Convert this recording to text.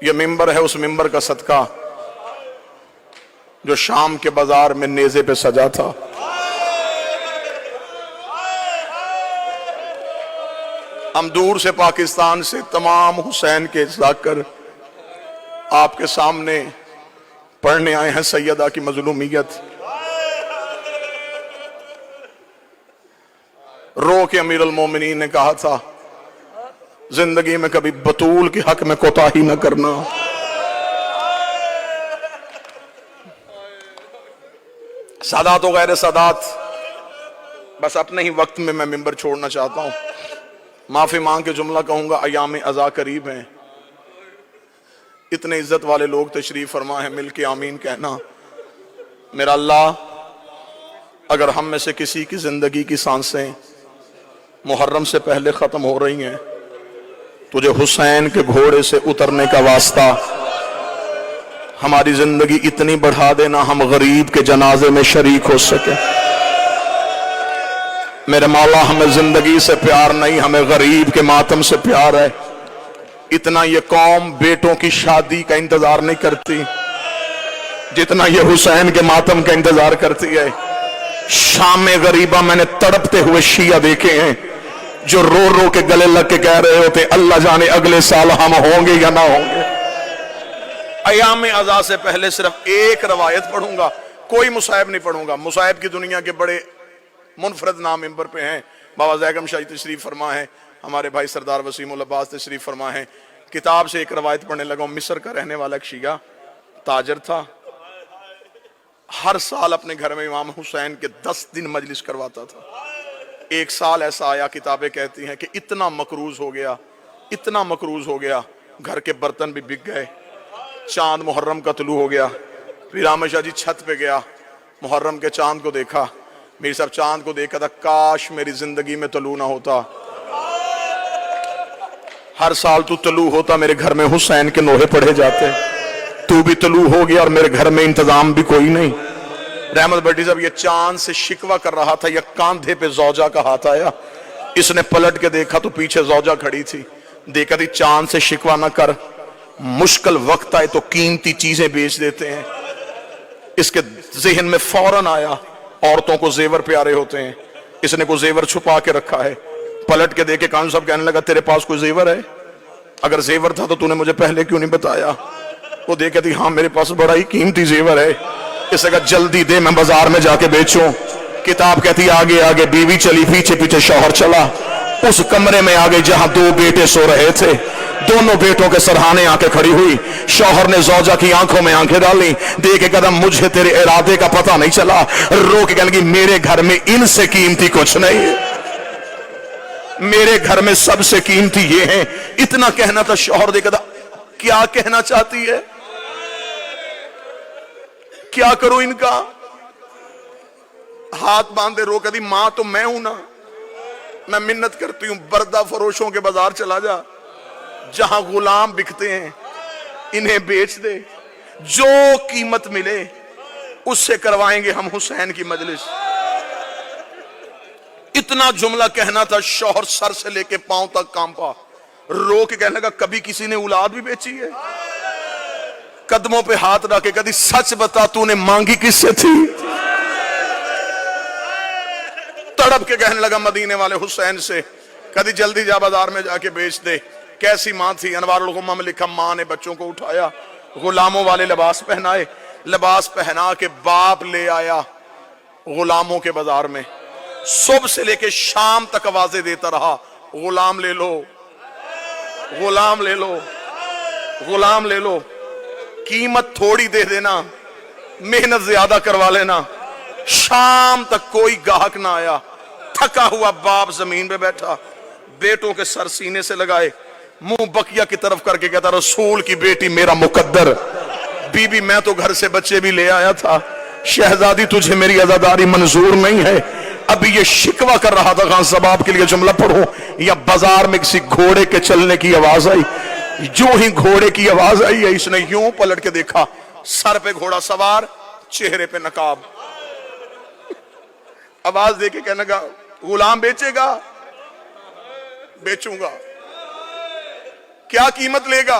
یہ ممبر ہے اس ممبر کا صدقہ جو شام کے بازار میں نیزے پہ سجا تھا. ہم دور سے پاکستان سے تمام حسین کے جا کر آپ کے سامنے پڑھنے آئے ہیں سیدہ کی مظلومیت. رو کے امیر المومنین نے کہا تھا زندگی میں کبھی بطول کے حق میں کوتاہی نہ کرنا. سادات و غیر سادات، بس اپنے ہی وقت میں ممبر چھوڑنا چاہتا ہوں. معافی مانگ کے جملہ کہوں گا، ایام عزا قریب ہیں. اتنے عزت والے لوگ تشریف فرما ہیں، مل کے آمین کہنا. میرا اللہ، اگر ہم میں سے کسی کی زندگی کی سانسیں محرم سے پہلے ختم ہو رہی ہیں، تجھے حسین کے گھوڑے سے اترنے کا واسطہ ہماری زندگی اتنی بڑھا دینا ہم غریب کے جنازے میں شریک ہو سکے. میرے مولا، ہمیں زندگی سے پیار نہیں، ہمیں غریب کے ماتم سے پیار ہے. اتنا یہ قوم بیٹوں کی شادی کا انتظار نہیں کرتی جتنا یہ حسین کے ماتم کا انتظار کرتی ہے. شام غریبہ میں نے تڑپتے ہوئے شیعہ دیکھے ہیں جو رو رو کے گلے لگ کے کہہ رہے ہوتے اللہ جانے اگلے سال ہم ہوں گے یا نہ ہوں گے. ایام عزا سے پہلے صرف ایک روایت پڑھوں گا، کوئی مصائب نہیں پڑھوں گا. مصائب کی دنیا کے بڑے منفرد نام ممبر پہ ہیں. بابا زیگم شاہی تشریف فرما ہے، ہمارے بھائی سردار وسیم العباس تشریف فرما ہے. کتاب سے ایک روایت پڑھنے لگا ہوں. مصر کا رہنے والا ایک شیعہ تاجر تھا، ہر سال اپنے گھر میں امام حسین کے 10 دن مجلس کرواتا تھا. ایک سال ایسا آیا، کتابیں کہتی ہیں کہ اتنا مقروض ہو گیا گھر کے برتن بھی بک گئے. چاند محرم کا طلوع ہو گیا. پھر رام شاہ جی چھت پہ گیا، محرم کے چاند کو دیکھا. میری صاحب چاند کو دیکھا تھا، کاش میری زندگی میں طلوع نہ ہوتا. ہر سال تو طلوع ہوتا، میرے گھر میں حسین کے نوحے پڑھے جاتے. تو بھی طلوع ہو گیا اور میرے گھر میں انتظام بھی کوئی نہیں. رحمت بٹی صاحب یہ چاند سے شکوہ کر رہا تھا، یہ کاندھے پہ زوجہ کا ہاتھ آیا. اس نے پلٹ کے دیکھا تو پیچھے زوجہ کھڑی تھی. دیکھا تھی چاند سے شکوہ نہ کر، مشکل وقت آئے تو قیمتی چیزیں بیچ دیتے ہیں. اس کے ذہن میں فوراً آیا عورتوں کو زیور پیارے ہوتے ہیں، اس نے کوئی زیور چھپا کے رکھا ہے. پلٹ کے دیکھے کان صاحب کہنے لگا تیرے پاس کوئی زیور ہے؟ اگر زیور تھا تو نے مجھے پہلے کیوں نہیں بتایا؟ وہ دیکھے تھی ہاں میرے پاس بڑا ہی قیمتی زیور ہے. اس نے کہا جلدی دے میں بازار میں جا کے بیچوں. کتاب کہتی آگے آگے بیوی چلی، پیچھے پیچھے شوہر چلا. اس کمرے میں آگے جہاں 2 بیٹے سو رہے تھے، دونوں بیٹوں کے سرہانے آ کے کھڑی ہوئی. شوہر نے زوجہ کی آنکھوں میں آنکھیں ڈالی، دیکھے قدم مجھے تیرے ارادے کا پتہ نہیں چلا. رو کے کہنے لگی میرے گھر میں ان سے قیمتی کچھ نہیں ہے، میرے گھر میں سب سے قیمتی یہ ہے. اتنا کہنا تھا. شوہر دیکھا تھا کیا کہنا چاہتی ہے، کیا کروں ان کا؟ ہاتھ باندھے رو کہتی ماں تو میں ہوں نا، میں منت کرتی ہوں بردہ فروشوں کے بازار چلا جا، جہاں غلام بکتے ہیں انہیں بیچ دے، جو قیمت ملے اس سے کروائیں گے ہم حسین کی مجلس. اتنا جملہ کہنا تھا. شوہر سر سے لے کے پاؤں تک کانپا. رو کے کہنے لگا کبھی کسی نے اولاد بھی بیچی ہے؟ قدموں پہ ہاتھ رکھ کے کہتی سچ بتا تو نے مانگی کس سے تھی؟ تڑپ کے کہنے لگا مدینے والے حسین سے. کہتی جلدی جا بازار میں جا کے بیچ دے. کیسی ماں تھی؟ انوار الغمہ میں لکھا ماں نے بچوں کو اٹھایا، غلاموں والے لباس پہنائے، لباس پہنا کے باپ لے آیا غلاموں کے بازار میں. صبح سے لے کے شام تک آوازیں دیتا رہا غلام لے لو، غلام لے لو، غلام لے لو. قیمت تھوڑی دے دینا، محنت زیادہ کروا لینا. شام تک کوئی گاہک نہ آیا. تھکا ہوا باپ زمین پہ بیٹھا، بیٹوں کے سر سینے سے لگائے، منہ بقیہ کی طرف کر کے کہتا رسول کی بیٹی میرا مقدر، بی بی میں تو گھر سے بچے بھی لے آیا تھا، شہزادی تجھے میری عزاداری منظور نہیں ہے. ابھی یہ شکوہ کر رہا تھا. خان صاحب کے لیے جملہ پڑھوں یا بازار میں کسی گھوڑے کے چلنے کی آواز آئی. جو ہی گھوڑے کی آواز آئی ہے اس نے یوں پلٹ کے دیکھا، سر پہ گھوڑا سوار، چہرے پہ نقاب. آواز دے کے کہنے لگا غلام بیچے گا؟ بیچوں گا. کیا قیمت لے گا؟